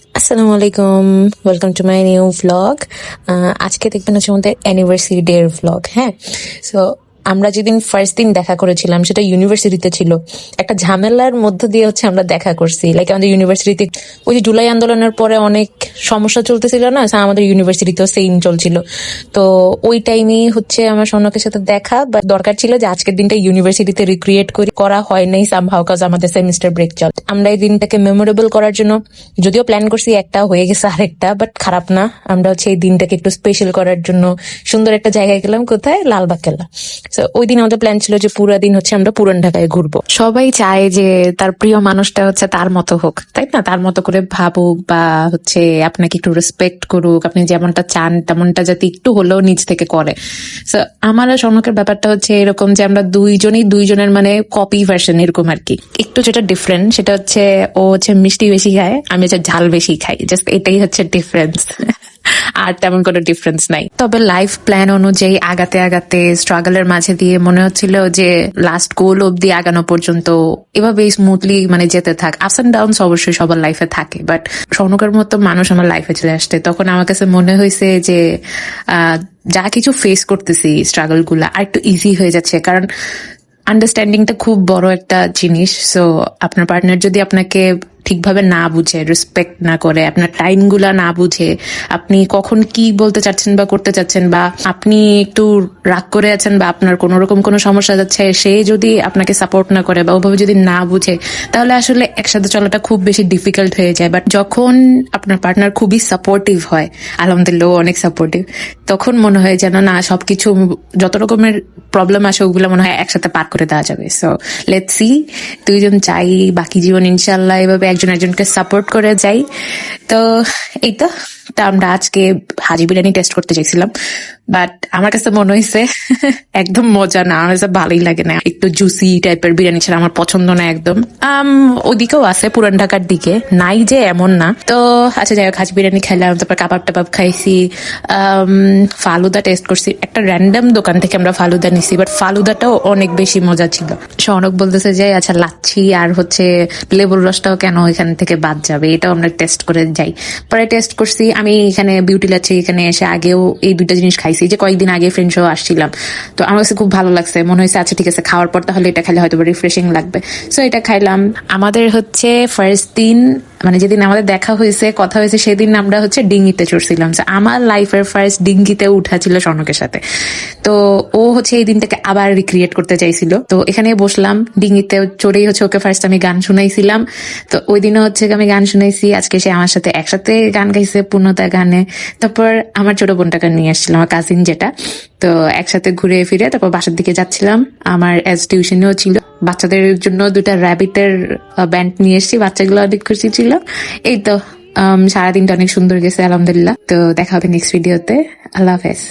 আসসালামু আলাইকুম, welcome to my new vlog. আজকে দেখবেন হচ্ছে আমাদের অ্যানিভার্সারি ডে এর ভ্লগ। হ্যাঁ, সো আমরা যেদিন ফার্স্ট দিন দেখা করেছিলাম সেটা ইউনিভার্সিটিতে ছিল। একটা ঝামেলার মধ্য দিয়ে হচ্ছে আমরা দেখা করছি, লাইক আমাদের ইউনিভার্সিটিতে ওই যে জুলাই আন্দোলনের পরে অনেক সমস্যা চলতেছিল না, so আমাদের ইউনিভার্সিটিতেও সেম চলছিল। তো ওই টাইমেই হচ্ছে আমার সৌনকের সাথে দেখা, বা দরকার ছিল যে আজকের দিনটা ইউনিভার্সিটিতে রিক্রিয়েট করা হয় নাই সামহাউ, কাজ আমাদের সেমিস্টার ব্রেক চল। আমরা এই দিনটাকে মেমোরেবল করার জন্য যদিও প্ল্যান করছি, একটা হয়ে গেছে আরেকটা, বাট খারাপ না। আমরা হচ্ছে এই দিনটাকে একটু স্পেশাল করার জন্য সুন্দর একটা জায়গায় গেলাম, কোথায়? লালবাগ কেল্লা। তো ওই দিন আমাদের প্ল্যান ছিল যে পুরো দিন হচ্ছে আমরা পুরান ঢাকায় ঘুরবো। সবাই চায় যে তার প্রিয় মানুষটা হচ্ছে তার মতো হোক, তাই না? তার মতো করে ভাবুক, বা হচ্ছে আপনাকে একটু রেসপেক্ট করুক, আপনি যেমনটা চান তেমনটা যাতে একটু হলেও নিজ থেকে করে। তো আমার আর সৌনকের ব্যাপারটা হচ্ছে এরকম যে আমরা দুইজনের মানে কপি ভার্সন এরকম আর কি। একটু যেটা ডিফারেন্ট সেটা হচ্ছে ও হচ্ছে মিষ্টি বেশি খায়, আমি হচ্ছে ঝাল বেশি খাই, জাস্ট এটাই হচ্ছে ডিফারেন্স। আর তেমন কোনো ডিফারেন্স নাই। তবে লাইফ প্ল্যান অনুযায়ী আগাতে আগাতে স্ট্রাগলের মাঝে দিয়ে মনে হচ্ছিল যে লাস্ট গোল অব্দি আগানো পর্যন্ত এভাবে স্মুথলি মানে যেতে থাক। আপস এন্ড ডাউনস অবশ্যই সবার লাইফে থাকে, বাট সৌনকের মতো মানুষ আমার লাইফে চলে আসতে তখন আমার কাছে মনে হয়েছে যে যা কিছু ফেস করতেছি স্ট্রাগল গুলা আর একটু ইজি হয়ে যাচ্ছে, কারণ আন্ডারস্ট্যান্ডিংটা খুব বড় একটা জিনিস। সো আপনার পার্টনার যদি আপনাকে ঠিকভাবে না বুঝে, রেসপেক্ট না করে, আপনার টাইম গুলা না বুঝে, আপনি কখন কি বলতে চাচ্ছেন বা করতে চাচ্ছেন, বা আপনি একটু রাগ করে আছেন বা আপনার কোন রকম কোনো সমস্যা যাচ্ছে, সে যদি আপনাকে সাপোর্ট না করে বা ওভাবে যদি না বুঝে, তাহলে আসলে একসাথে চলাটা খুব বেশি ডিফিকাল্ট হয়ে যায়। বাট যখন আপনার পার্টনার খুবই সাপোর্টিভ হয়, আলহামদুলিল্লাহ অনেক সাপোর্টিভ, তখন মনে হয় যেন না সবকিছু যত রকমের প্রবলেম আসে ওগুলো মনে হয় একসাথে পার করে দেওয়া যাবে। সো লেটস সি, দুইজন চাই বাকি জীবন ইনশাল্লাহ এভাবে একজন একজনকে সাপোর্ট করে যাই। তো এই তো আমরা আজকে হাজি বিরিয়ানি টেস্ট করতে চাইছিলাম, বাট আমার কাছে মনে হয়েছে একদম মজা না, আমার কাছে ভালোই লাগে না। একটু জুসি টাইপের বিরিয়ানি ছাড়া আমার পছন্দ না একদম। ওদিকেও আছে পুরান ঢাকার দিকে, নাই যে এমন না। তো আচ্ছা যাই হোক, হাজি বিরিয়ানি খাইলাম, তারপর কাবাব টাবাব খাইছি, ফালুদা টেস্ট করছি। একটা র্যান্ডম দোকান থেকে আমরা ফালুদা নিছি, বাট ফালুদাটাও অনেক বেশি মজা ছিল। সৌনক বলতেছে যে আচ্ছা লাচ্ছি আর হচ্ছে লেবুর রসটাও কেন এখান থেকে বাদ যাবে, এটাও আমরা টেস্ট করে যাই। পরে টেস্ট করছি আমি এখানে বিউটি লাচ্ছি, এখানে এসে আগেও এই দুইটা জিনিস খাইছি, যে কয়েকদিন আগে ফ্রেন্ড শো আসছিলাম। তো আমার কাছে খুব ভালো লাগছে, মনে হয়েছে আচ্ছা ঠিক আছে খাওয়ার পর তাহলে এটা খেলে হয়তো রিফ্রেশিং লাগবে। সো এটা খাইলাম। আমাদের হচ্ছে ফার্স্ট দিন মানে যেদিন আমাদের দেখা হয়েছে, কথা হয়েছে, সেদিন আমরা হচ্ছে ডিঙ্গিতে চড়ছিলাম। আমার লাইফের ফার্স্ট ডিঙ্গিতে উঠা ছিল সৌনকের সাথে। তো ও হচ্ছে এই দিনটাকে আবার রিক্রিয়েট করতে চাইছিল। তো এখানে বসলাম ডিঙ্গিতে চড়েই হচ্ছে ওকে ফার্স্ট আমি গান শুনাইছিলাম। তো ওই দিনও হচ্ছে আমি গান শুনাইছি, আজকে সে আমার সাথে একসাথে গান গাইছে পূর্ণতা গানে। তারপর আমার ছোট বোনটাকে নিয়ে আসছিলাম, আমার কাজিন যেটা। তো একসাথে ঘুরে ফিরে তারপর বাসার দিকে যাচ্ছিলাম। আমার অ্যাজ টিউশনও ছিল, বাচ্চাদের জন্য দুটা র্যাবিটের ব্যান্ড নিয়ে এসেছি, বাচ্চাগুলো অনেক খুশি ছিল। এই তো সারাদিনটা অনেক সুন্দর গেছে আলহামদুলিল্লাহ। তো দেখা হবে নেক্সট ভিডিওতে। আল্লাহ হাফেজ।